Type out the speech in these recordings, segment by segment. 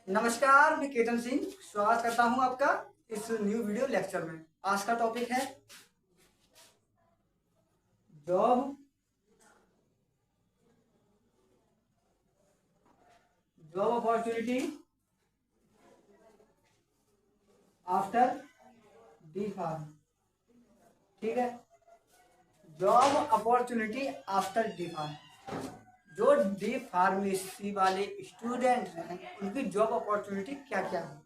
नमस्कार, मैं केतन सिंह स्वागत करता हूं आपका इस न्यू वीडियो लेक्चर में। आज का टॉपिक है job opportunity after D Pharm. ठीक है, job opportunity after D Pharm. जो डी फार्मेसी वाले स्टूडेंट हैं उनकी जॉब अपॉर्चुनिटी क्या क्या है,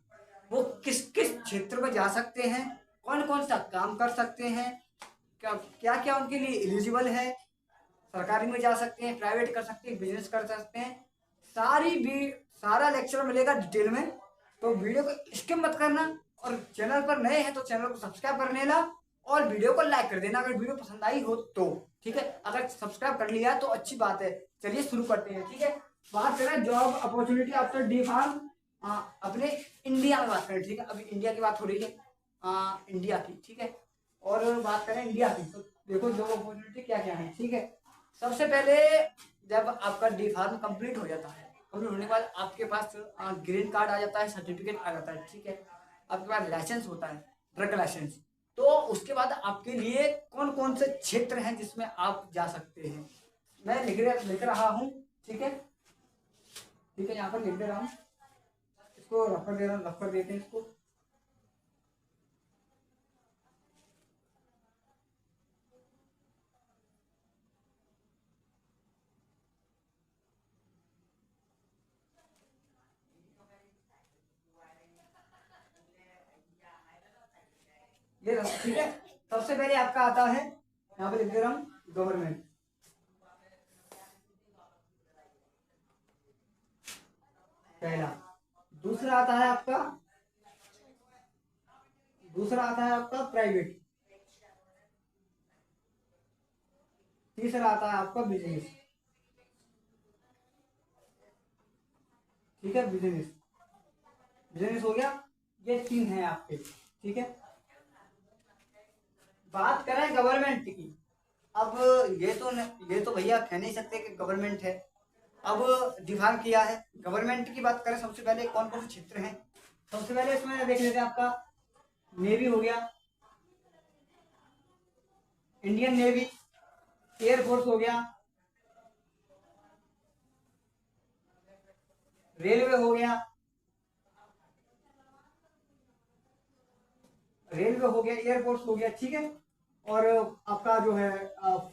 वो किस किस क्षेत्र में जा सकते हैं, कौन कौन सा काम कर सकते हैं, क्या क्या क्या उनके लिए एलिजिबल है, सरकारी में जा सकते हैं, प्राइवेट कर सकते हैं, बिजनेस कर सकते हैं। सारा लेक्चर मिलेगा डिटेल में, तो वीडियो को स्किप मत करना। और चैनल पर नए हैं तो चैनल को सब्सक्राइब कर लेना और वीडियो को लाइक कर देना अगर वीडियो पसंद आई हो तो। ठीक है, अगर सब्सक्राइब कर लिया तो अच्छी बात है। चलिए शुरू करते हैं। ठीक है, बात करें job opportunity after D Pharm, अपने इंडिया में बात करें। ठीक है, अभी इंडिया की बात हो रही है, इंडिया की। ठीक है, और बात करें इंडिया की तो देखो जॉब अपॉर्चुनिटी क्या क्या है। ठीक है, सबसे पहले जब आपका डी फार्म कंप्लीट हो जाता है, कंप्लीट होने के बाद आपके पास ग्रीन कार्ड आ जाता है, सर्टिफिकेट आ जाता है। ठीक है, आपके पास लाइसेंस होता है, ड्रग लाइसेंस। तो उसके बाद आपके लिए कौन कौन से क्षेत्र हैं जिसमें आप जा सकते हैं, मैं लिख रहा हूँ। ठीक है, ठीक है, यहाँ पर लिख दे रहा हूँ, इसको रफर दे रहा हूँ, रफर देते हैं इसको। ये ठीक है, सबसे पहले आपका आता है, यहाँ पे लिख दे रहा हूँ, गवर्नमेंट। पहला। दूसरा आता है आपका प्राइवेट। तीसरा आता है आपका बिजनेस। ठीक है, बिजनेस हो गया। ये तीन है आपके। ठीक है, बात करें गवर्नमेंट की। अब ये तो भैया कह नहीं सकते कि गवर्नमेंट है। अब डिफाइन किया है गवर्नमेंट की। बात करें सबसे पहले कौन कौन से क्षेत्र हैं, सबसे पहले इसमें देख लेते हैं। आपका नेवी हो गया, इंडियन नेवी, एयरफोर्स हो गया, रेलवे हो गया, एयरफोर्स हो गया। ठीक है, और आपका जो है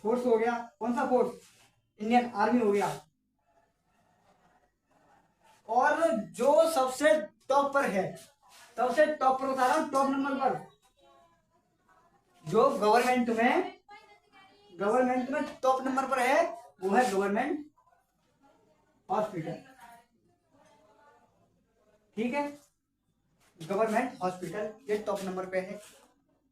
फोर्स हो गया, कौन सा फोर्स, इंडियन आर्मी हो गया। और जो सबसे टॉप पर है, सबसे टॉप पर बता रहा हूं, टॉप नंबर पर जो गवर्नमेंट में टॉप नंबर पर है वो है गवर्नमेंट हॉस्पिटल। ठीक है, गवर्नमेंट हॉस्पिटल ये टॉप नंबर पे है।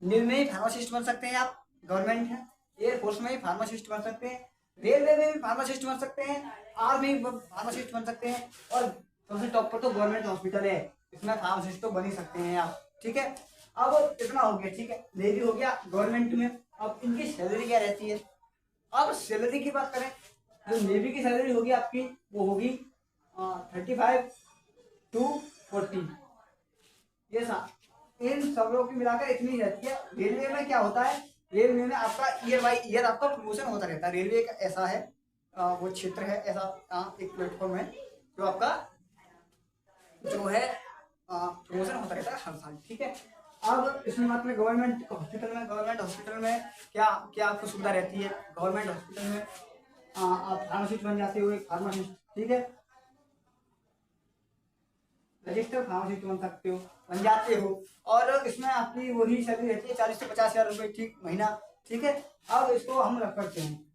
नेवी में ही फार्मासिस्ट बन सकते हैं आप, गवर्नमेंट है। एयरफोर्स में ही फार्मासिस्ट बन सकते हैं, रेलवे में भी फार्मासिस्ट बन सकते हैं, आर्मी में फार्मासिस्ट बन सकते हैं। और सबसे टॉप पर तो गवर्नमेंट हॉस्पिटल है, इसमें फार्मासिस्ट तो बन ही सकते हैं आप। ठीक है, अब इतना हो गया। ठीक है, नेवी हो गया, गवर्नमेंट में। अब इनकी सैलरी क्या रहती है, अब सैलरी की बात करें, जो नेवी की सैलरी होगी आपकी वो होगी 35 to 40। ये इन सब लोगों की मिलाकर इतनी रहती है। रेलवे में क्या होता है, रेलवे में आपका ईयर बाई ईयर आपका प्रमोशन होता रहता है। रेलवे एक ऐसा है, वो क्षेत्र है, ऐसा एक प्लेटफॉर्म है जो आपका जो है प्रमोशन होता रहता है हर साल। ठीक है, अब इसमें बात में गवर्नमेंट हॉस्पिटल में क्या क्या आपको सुविधा रहती है। गवर्नमेंट हॉस्पिटल में आप फार्मासिस्ट बन जाते हो, एक फार्मासिस्ट। ठीक है, रजिस्टर फार्मासिस्ट बन जाते हो। और इसमें आपकी वही सैलरी रहती है 40 से 50 हजार रुपए, ठीक, महीना। ठीक है, अब इसको हम रख करते हैं,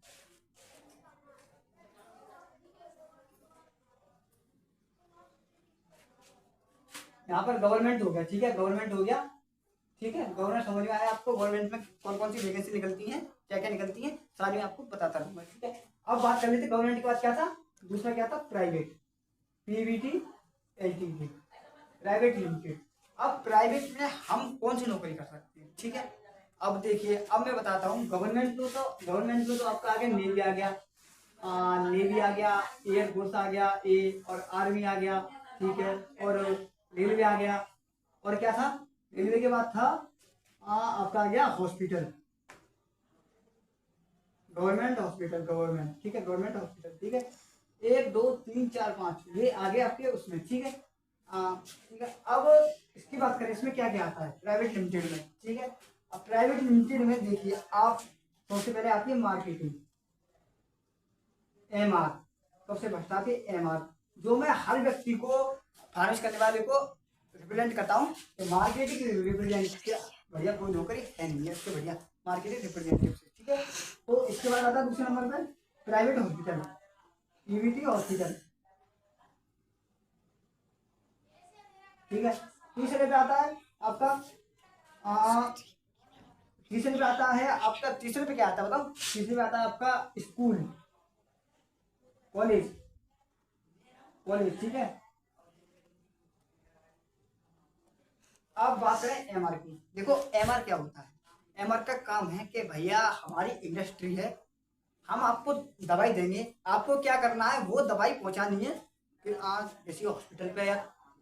यहाँ पर गवर्नमेंट हो गया। ठीक है, गवर्नमेंट हो गया। ठीक है, गवर्नमेंट समझ में आया आपको, गवर्नमेंट में कौन कौन सी वैकेंसी निकलती है, क्या क्या निकलती है, सारी मैं आपको बताता रहूंगा। ठीक है, अब बात कर लेते गवर्नमेंट के बाद क्या था, दूसरा क्या था, private, Pvt LTD, private limited. अब प्राइवेट में हम कौन सी नौकरी कर सकते हैं। ठीक है, अब देखिए, अब मैं बताता हूँ। गवर्नमेंट में तो आपका आ गया, नेवी आ गया, एयरफोर्स आ गया, ए, और आर्मी आ गया, ठीक है। और रेलवे आ गया, और क्या था, रेलवे के बाद था आपका आ गया हॉस्पिटल, गवर्नमेंट हॉस्पिटल, गवर्नमेंट, ठीक है, गवर्नमेंट हॉस्पिटल, ठीक है। 1 2 3 4 5 ये आगे आपके उसमें, ठीक है। ठीक है, अब इसकी बात करें, इसमें क्या क्या आता है प्राइवेट लिमिटेड में, ठीक है। अब प्राइवेट लिमिटेड में देखिए आप, सबसे पहले आती है मार्केटिंग, MR, सबसे फर्स्ट आती है MR, जो मैं हर व्यक्ति को, फार्मेसी करने वाले को रिप्रेजेंट करता हूँ कि मार्केटिंग रिप्रेजेंटेटिव बढ़िया कोई नौकरी है नहीं है इससे बढ़िया मार्केटिंग रिप्रेजेंटेटिव से, ठीक है। तो इसके बाद आता है दूसरे नंबर पर प्राइवेट हॉस्पिटल, PVT हॉस्पिटल, ठीक है। तीसरे पे आता है आपका तीसरे पे आता है आपका, तीसरे पे क्या आता है बताओ, तीसरे पे आता है आपका स्कूल, कॉलेज, कॉलेज, ठीक है। अब बात करें MR की, देखो MR क्या होता है, MR का काम है कि भैया हमारी इंडस्ट्री है, हम आपको दवाई देंगे, आपको क्या करना है, वो दवाई पहुंचानी है, फिर आज किसी हॉस्पिटल पे या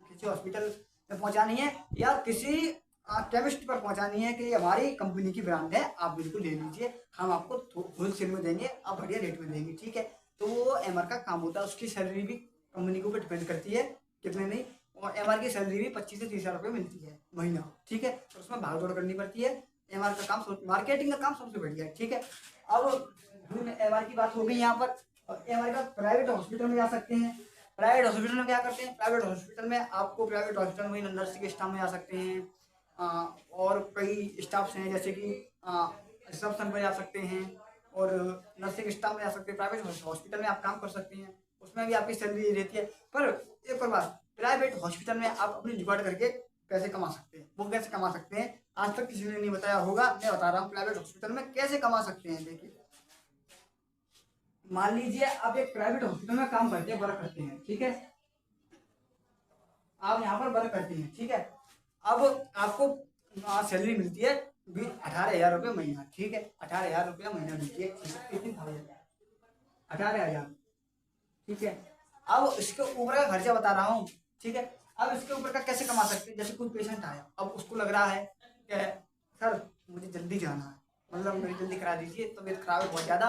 किसी हॉस्पिटल में पहुंचानी है, या किसी केमिस्ट पर पहुंचानी है कि ये हमारी कंपनी की ब्रांड है, आप बिल्कुल ले लीजिए, हम आपको होलसेल में देंगे, आप बढ़िया रेट में देंगे, ठीक है। तो वो MR का काम होता है, उसकी सैलरी भी कंपनी के ऊपर डिपेंड करती है कितने नहीं, और MR की सैलरी भी 25 से 30 हज़ार रुपये मिलती है महीना, ठीक है। तो उसमें भाग दौड़ करनी पड़ती है। MR का काम, मार्केटिंग का काम सबसे बढ़िया है, ठीक है। अब MR की बात हो गई यहाँ पर, MR का प्राइवेट हॉस्पिटल में जा सकते हैं। प्राइवेट हॉस्पिटल में क्या करते हैं, प्राइवेट हॉस्पिटल में आपको, प्राइवेट हॉस्पिटल में नर्सिंग स्टाफ में जा सकते हैं, और कई स्टाफ्स हैं जैसे कि रिसेप्शन पर जा सकते हैं, और नर्सिंग स्टाफ में जा सकते हैं, प्राइवेट हॉस्पिटल में आप काम कर सकते हैं, उसमें भी आपकी सैलरी रहती है। पर एक और बात, प्राइवेट हॉस्पिटल में आप अपनी जुगाड़ करके पैसे कमा सकते हैं। वो कैसे कमा सकते हैं, आज तक किसी ने नहीं बताया होगा, मैं बता रहा हूँ प्राइवेट हॉस्पिटल में कैसे कमा सकते हैं। देखिए मान लीजिए आप एक प्राइवेट हॉस्पिटल में काम करते हैं, वर्क करते हैं, ठीक है, आप यहाँ पर वर्क करते हैं, ठीक है। अब आपको सैलरी मिलती है 18,000 रुपये महीना, ठीक है, 18,000 रुपया महीना मिलती है, 18,000, ठीक है। अब इसके ऊपर का खर्चा बता रहा हूँ, ठीक है। अब इसके ऊपर का कैसे कमा सकते हैं, जैसे कोई पेशेंट आया, अब उसको लग रहा है कि सर मुझे जल्दी जाना है, मतलब मेरी जल्दी करा दीजिए, तबीयत खराब है बहुत ज़्यादा।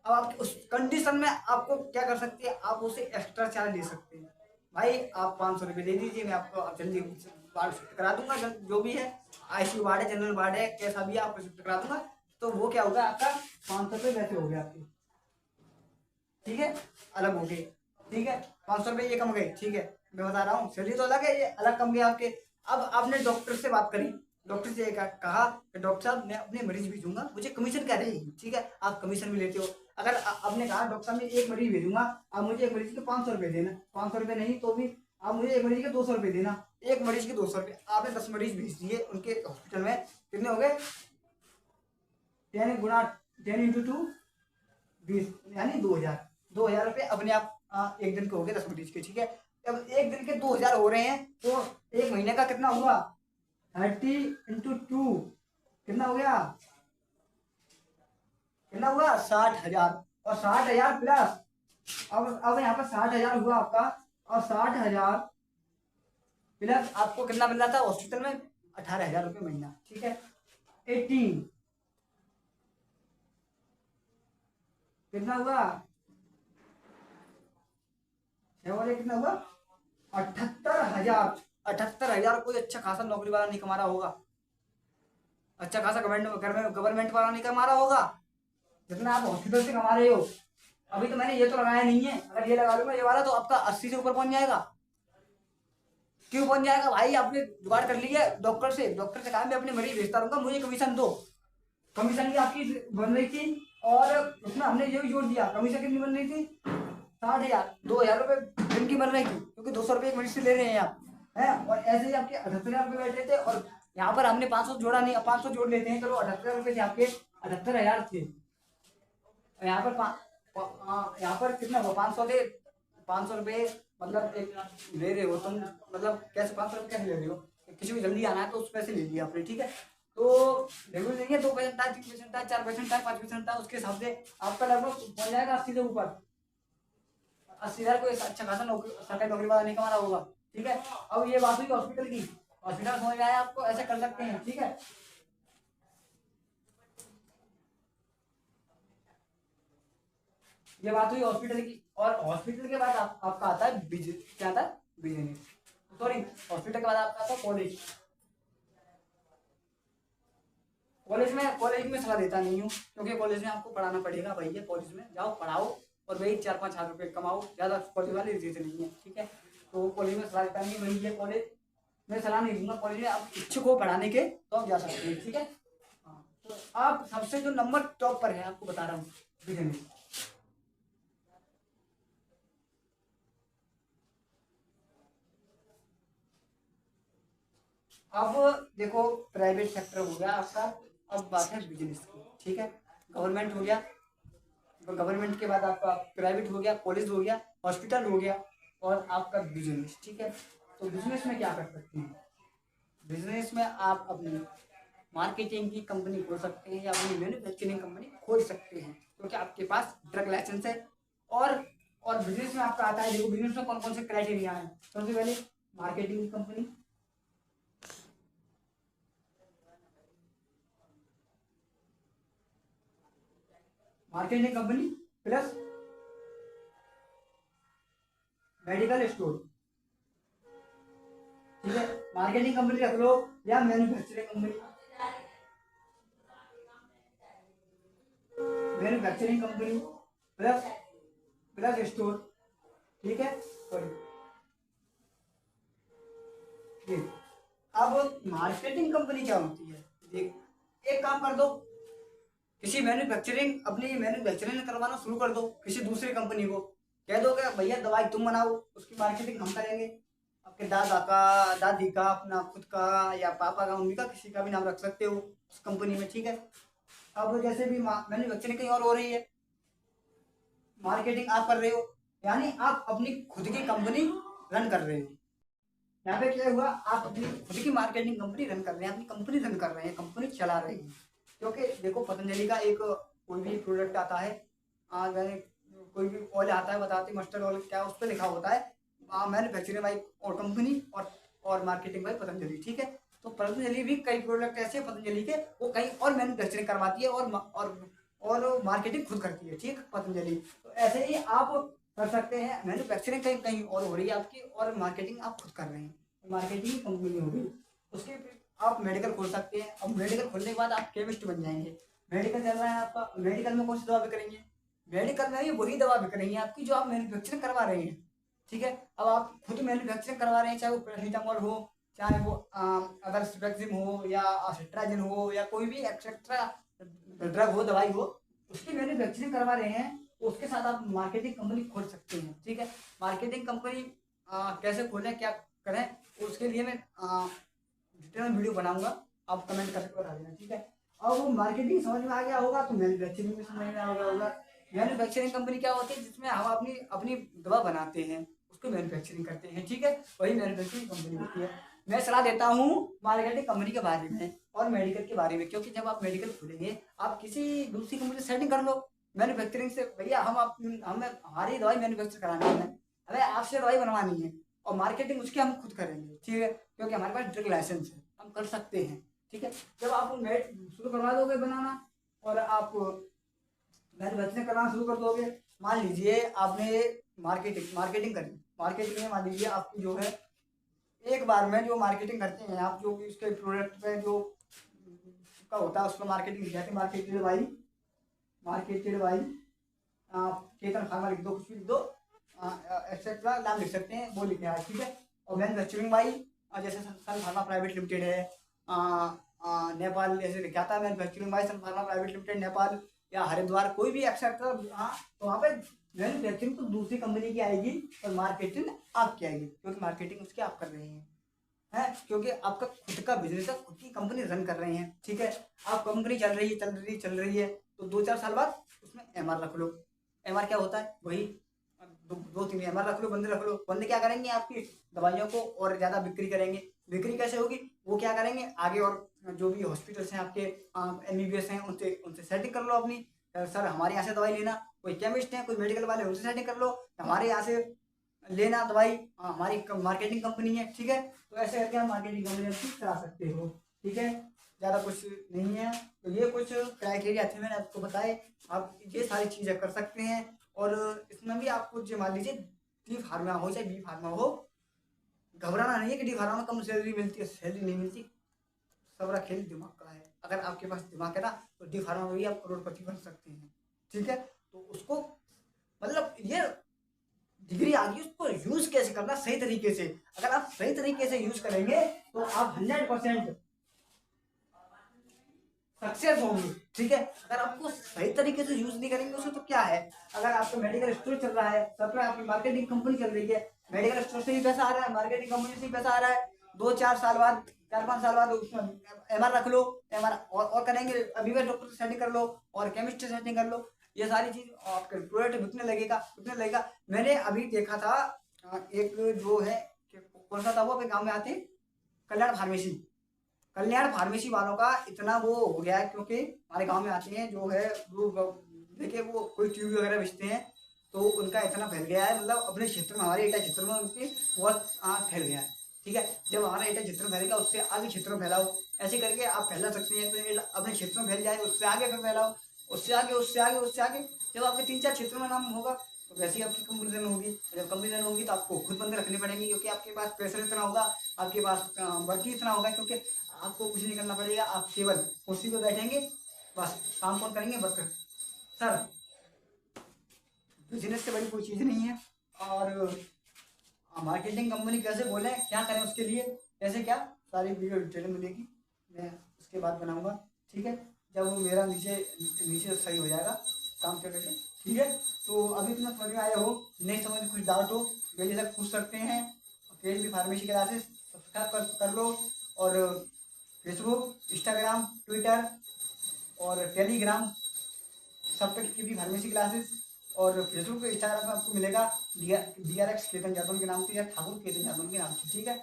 अब आप उस कंडीशन में आपको क्या कर सकते हैं, आप उसे एक्स्ट्रा चार्ज ले सकते हैं, भाई आप 500 रुपये दे दीजिए, मैं आपको जल्दी वार्ड शिफ्ट करा दूंगा, जो भी है ICU वार्ड है, जनरल वार्ड है, कैसा भी है आपको शिफ्ट करा दूंगा। तो वो क्या होगा, आपका 500 रुपये वैसे हो गया आपके, ठीक है, अलग हो गए, ठीक है, 500 रुपये ये कम गए, ठीक है, मैं बता रहा हूँ सैलरी तो अलग है, ये अलग कम गया आपके। अब आपने डॉक्टर से बात करी, डॉक्टर से कहा कि डॉक्टर साहब मैं अपने मरीज भेजूंगा, मुझे कमीशन क्या रहेगी, ठीक है, आप कमीशन भी लेते हो। अगर आपने कहा डॉक्टर साहब मैं एक मरीज भेजूंगा, आप मुझे एक मरीज के 500 रुपये देना, 500 रुपये नहीं तो भी आप मुझे एक मरीज के 200 रुपये देना, एक मरीज के 200 रुपये, आपने 10 मरीज भेज दिए उनके हॉस्पिटल में, कितने हो गए, 10 गुना 10 इंटू 2 20, यानी 2,000 रुपये अपने आप एक दिन के हो गए 10 मरीज के, ठीक है। अब एक दिन के 2,000 हो रहे हैं, तो एक महीने का कितना हुआ, 30 इंटू 2 कितना हो गया, कितना हुआ 60,000, और 60,000 प्लस, अब यहाँ पर 60,000 हुआ आपका, और 60,000 प्लस आपको कितना मिल रहा था हॉस्पिटल में, 18,000 रुपये महीना, ठीक है। 18 कितना हुआ, कितना हुआ 78,000, 78,000 कोई अच्छा खासा नौकरी वाला नहीं कमा रहा होगा, अच्छा खासा गवर्नमेंट वाला नहीं कमा रहा होगा जितना आप हॉस्पिटल से कमा रहे हो। अभी तो मैंने ये तो लगाया नहीं है, अगर ये लगा लूंगा ये वाला तो आपका 80 से ऊपर पहुंच जाएगा। क्यों पहुंच जाएगा भाई, आपने जुगाड़ कर लिया डॉक्टर से, डॉक्टर से कहा मैं अपने मरीज भेजता रहूंगा, मुझे कमीशन दो, कमीशन भी आपकी बन रही थी, और उसमें हमने ये भी जोड़ दिया, कमीशन कितनी बन रही थी, 60,000, 2,000 रुपये दिन की बन रही थी, क्योंकि 200 रुपये एक मरीज से ले रहे हैं आप, है, और ऐसे ही आपके 78,000 रुपये बैठ रहे थे, और यहाँ पर हमने 500 जोड़ा नहीं, 500 जोड़ लेते हैं, चलो 78 रुपये थे आपके, 78,000 थे, यहाँ पर यहाँ पर कितना हुआ, 500 थे, 500 रुपये मतलब एक ले रहे हो तुम, मतलब कैसे 500 रुपये कैसे ले रहे हो, किसी को जल्दी आना है तो उस पैसे ले लिया आपने, ठीक है। तो रेगुलर नहीं है, 2% था, 3% था, 4% था, 5% था, उसके हिसाब से आपका लगभग पड़ जाएगा 80 से ऊपर, 80 हजार कोई अच्छा खासा नौकरी सरकारी नौकरी वाला नहीं कमा रहा होगा, ठीक है। अब ये बात हुई हॉस्पिटल की, हॉस्पिटल समझ में आया आपको, ऐसे कर सकते हैं, ठीक है। ये बात हुई हॉस्पिटल की, और हॉस्पिटल के बाद आपका आता है क्या आता है, बिजनेस, सॉरी हॉस्पिटल के बाद आपका आता है कॉलेज। कॉलेज में सलाह देता नहीं हूँ, क्योंकि कॉलेज में आपको पढ़ाना पड़ेगा, भैया कॉलेज में जाओ पढ़ाओ और वही 4-5 हजार रुपये कमाओ, ज़्यादा कॉलेज वाले देते नहीं है, ठीक है। तो कॉलेज में सलाह देता नहीं, वही ये कॉलेज मैं सलाह नहीं दूंगा, कॉलेज में आप इच्छुक हो पढ़ाने के तो आप जा सकते हैं, ठीक है। हाँ, तो आप सबसे जो नंबर टॉप पर है आपको बता रहा हूँ बिजनेस। अब देखो प्राइवेट सेक्टर हो गया आपका, अब बात है बिजनेस की, ठीक है। गवर्नमेंट हो गया, तो गवर्नमेंट के बाद आपका प्राइवेट हो गया, कॉलेज हो गया, हॉस्पिटल हो गया, और आपका बिजनेस, ठीक है। तो बिजनेस में क्या कर सकते हैं, बिजनेस में आप अपनी मार्केटिंग की कंपनी खोल सकते हैं या अपनी मैन्युफैक्चरिंग कंपनी खोल सकते हैं, क्योंकि आपके पास ड्रग लाइसेंस है। और बिजनेस में आपका आता है, देखो बिजनेस में कौन कौन से क्राइटेरिया है। सबसे पहले मार्केटिंग की company, marketing company plus medical store, ठीक है। मार्केटिंग कंपनी रख लो या manufacturing company, manufacturing company plus plus store, ठीक है। सॉरी, अब मार्केटिंग कंपनी क्या होती है, देख एक काम कर दो, किसी मैन्युफैक्चरिंग अपनी मैन्युफैक्चरिंग करवाना शुरू कर दो, किसी दूसरी कंपनी को कह दो कि भैया दवाई तुम बनाओ, उसकी मार्केटिंग हम करेंगे। आपके दादा का, दादी का, अपना खुद का या पापा का, मम्मी का, किसी का भी नाम रख सकते हो उस कंपनी में, ठीक है। अब जैसे भी मैन्युफैक्चरिंग कहीं और हो रही है, मार्केटिंग आप कर रहे हो, यानी आप अपनी खुद की कंपनी रन कर रहे हो। यहाँ पे क्या हुआ, आप अपनी खुद की मार्केटिंग कंपनी रन कर रहे हैं, अपनी कंपनी रन कर रहे हैं, कंपनी चला रहे हैं। क्योंकि देखो पतंजलि का एक कोई भी प्रोडक्ट आता है, मैंने कोई भी ऑयल आता है, बताते मस्टर्ड ऑयल क्या, उस पर लिखा होता है मैन्युफैक्चरिंग बाई और कंपनी और मार्केटिंग बाई पतंजलि, ठीक है। तो पतंजलि भी कई प्रोडक्ट ऐसे हैं पतंजलि के, वो कहीं और मैन्युफैक्चरिंग करवाती है और मार्केटिंग खुद करती है, ठीक पतंजलि। तो ऐसे ही आप कर सकते हैं, मैन्युफैक्चरिंग कहीं कहीं और हो रही है आपकी, और मार्केटिंग आप खुद कर रहे हैं, मार्केटिंग कंपनी हो गई। उसके फिर आप मेडिकल खोल सकते हैं। अब मेडिकल खोलने के बाद आप केमिस्ट बन जाएंगे। मेडिकल चल रहा है आपका, मेडिकल में कौन सी दवा बिक रही है, मेडिकल में भी वही दवा बिक रही है आपकी जो आप मैन्युफैक्चरिंग करवा रहे हैं, ठीक है। अब आप खुद मैन्युफैक्चरिंग करवा रहे हैं, चाहे वो पैरासीटामोल हो, चाहे वो अदर वैक्सीन हो या सिट्राजिन हो या कोई भी एक्सेट्रा ड्रग हो, दवाई हो, उसकी मैन्युफैक्चरिंग करवा रहे हैं, तो उसके साथ आप मार्केटिंग कंपनी खोल सकते हैं, ठीक है। मार्केटिंग कंपनी कैसे खोलें, क्या करें, उसके लिए मैं डिटेल में वीडियो बनाऊंगा, आप कमेंट करके बता देना, ठीक है। और वो मार्केटिंग समझ में आ गया होगा तो मैन्युफैक्चरिंग भी समझ में आ गया होगा। मैन्युफैक्चरिंग कंपनी क्या होती है, जिसमें हम अपनी अपनी दवा बनाते हैं, उसको मैन्युफैक्चरिंग करते हैं, ठीक है, वही मैन्युफैक्चरिंग कंपनी होती है। मैं सलाह देता हूँ मार्केटिंग कंपनी के बारे में और मेडिकल के बारे में, क्योंकि जब आप मेडिकल खोलेंगे, आप किसी दूसरी कंपनी से सेटिंग कर लो मैन्युफैक्चरिंग से, भैया हमें हमारी दवाई मैन्युफैक्चर करानी है, हमें आपसे दवाई बनवानी है, और मार्केटिंग उसकी हम खुद करेंगे, ठीक है, क्योंकि हमारे पास ड्रग लाइसेंस है, हम कर सकते हैं, ठीक है। जब आप मेड शुरू करवा दोगे बनाना और आप मैन्युफैक्चरिंग करना शुरू कर दोगे, मान लीजिए आपने मार्केटिंग करी, मार्केटिंग में मान लीजिए आपकी जो है एक बार में जो मार्केटिंग करते हैं आप, जो इसके प्रोडक्ट पे जो का होता है उसको मार्केटिंग लिख जाते हैं, मार्केटेड बाई चेतन फार्मा लिख दो, कुछ भी लिख दो, एक्सेट्रा नाम लिख सकते हैं, वो लिखना है, ठीक है। और मैन्युफैक्चरिंग बाई जैसे सन फार्मा प्राइवेट लिमिटेड है, नेपाल ऐसे लिखा आता है, manufacturing by Sun Pharma private limited Nepal या हरिद्वार, कोई भी एक्सेट्रा, हाँ, तो वहाँ पे मैन्युफैक्चरिंग तो दूसरी कंपनी की आएगी और मार्केटिंग आपकी आएगी, क्योंकि मार्केटिंग उसकी आप कर रहे हैं, क्योंकि आपका खुद का बिजनेस है, खुद की कंपनी रन कर रहे हैं, ठीक है। आप कंपनी चल रही है, तो 2-4 साल बाद उसमें एमआर रख लो। एमआर क्या होता है, वही 2-3 एमआर रख लो, बंदे रख लो, बंदे क्या करेंगे आपकी दवाइयों को और ज़्यादा बिक्री करेंगे। बिक्री कैसे होगी, वो क्या करेंगे आगे, और जो भी हॉस्पिटल्स हैं आपके एमबीबीएस हैं, उनसे उनसे सेटिंग कर लो अपनी, सर हमारे यहाँ से दवाई लेना, कोई केमिस्ट है, कोई मेडिकल वाले, उनसे सेटिंग कर लो, हमारे यहाँ से लेना दवाई, हमारी मार्केटिंग कंपनी है, ठीक है। तो ऐसे करके हम मार्केटिंग कंपनी ठीक करा सकते हो, ठीक है। ज़्यादा कुछ नहीं है। तो ये कुछ क्राइटेरिया थे मैंने आपको बताए, आप ये सारी चीज़ें कर सकते हैं। और इसमें भी आपको जो मान लीजिए डी फार्मा हो चाहे बी फार्मा हो, घबराना नहीं है कि डी फार्मा में कम सैलरी मिलती है, सैलरी नहीं मिलती। सबरा खेल दिमाग का है, अगर आपके पास दिमाग है ना तो डी फार्मा में भी आप करोड़पति बन सकते हैं, ठीक है। तो उसको मतलब ये डिग्री आ गई, उसको यूज कैसे करना सही तरीके से, अगर आप सही तरीके से यूज करेंगे तो आप 100% सक्सेस होंगे, ठीक है। अगर आपको सही तरीके से यूज नहीं करेंगे उसको तो क्या है, अगर आपका मेडिकल स्टोर चल रहा है, सब में आपकी मार्केटिंग कंपनी चल रही है, मेडिकल स्टोर से ही पैसा आ रहा है, मार्केटिंग कंपनी से ही पैसा आ रहा है, 2-4 साल बाद, 4-5 साल बाद उसमें एमआर रख लो, एमआर और करेंगे, अभी भी डॉक्टर से सेटिंग कर लो और केमिस्ट से सेटिंग कर लो, ये सारी चीज आपके प्रोडक्ट बिकने लगेगा। मैंने अभी देखा था एक जो है कौन सा था वो, अपने गाँव में आते कल्याण फार्मेसी, कल्याण फार्मेसी वालों का इतना वो हो गया है, क्योंकि हमारे गांव में आते हैं जो है वो देखिए वो कोई ट्यूब वगैरह बेचते हैं, तो उनका इतना फैल गया है, मतलब अपने क्षेत्र में, हमारे एटा क्षेत्र में उनकी बहुत फैल गया है, ठीक है। जब हमारा एटा क्षेत्र में फैलेगा उससे आगे क्षेत्र में फैलाओ, ऐसे करके आप फैला सकते हैं। तो ये अपने क्षेत्र में फैल जाए, उससे आगे फिर फैलाओ, उससे आगे, उससे आगे, उससे आगे, जब आपके 3-4 क्षेत्रों में नाम होगा तो वैसे ही आपकी कंपनी होगी। जब कंपनी होगी तो आपको खुद बंदे रखने पड़ेंगे, क्योंकि आपके पास प्रेशर इतना होगा, आपके पास वर्क इतना होगा, क्योंकि आपको कुछ नहीं करना पड़ेगा, आप केवल कुर्सी पे बैठेंगे, बस काम कौन करेंगे, वर्कर। सर बिजनेस से बड़ी कोई चीज़ नहीं है। और मार्केटिंग कंपनी कैसे बोले, क्या करें उसके लिए, कैसे क्या, सारी वीडियो डिटेल मिलेगी, मैं उसके बाद बनाऊंगा, ठीक है। जब वो मेरा नीचे नीचे सही हो जाएगा काम के करके, ठीक है। तो अभी तुम्हें समझ में आया हो, नहीं समझ में कुछ डाउट हो मेरे तक पूछ सकते हैं। पेड भी फार्मेसी क्लासेस सब्सक्राइब कर लो, और फेसबुक, इंस्टाग्राम, ट्विटर और टेलीग्राम सब पे की भी फार्मेसी क्लासेस, और फेसबुक पे, इंस्टाग्राम पे आपको मिलेगा DRX केतन जादव के नाम से या ठाकुर केतन जादव के नाम से, ठीक है।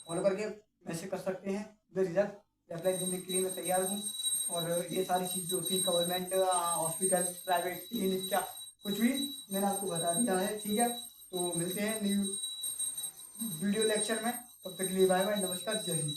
फॉलो करके मैसेज कर सकते हैं, बेझिझक अप्लाई देने के लिए मैं तैयार हूँ। और ये सारी चीज़ जो थी गवर्नमेंट हॉस्पिटल, प्राइवेट क्लिनिक, क्या कुछ भी मैंने आपको बता दिया है, ठीक है। तो मिलते हैं न्यू वीडियो लेक्चर में, तब तक के लिए बाय बाय, नमस्कार, जय हिंद।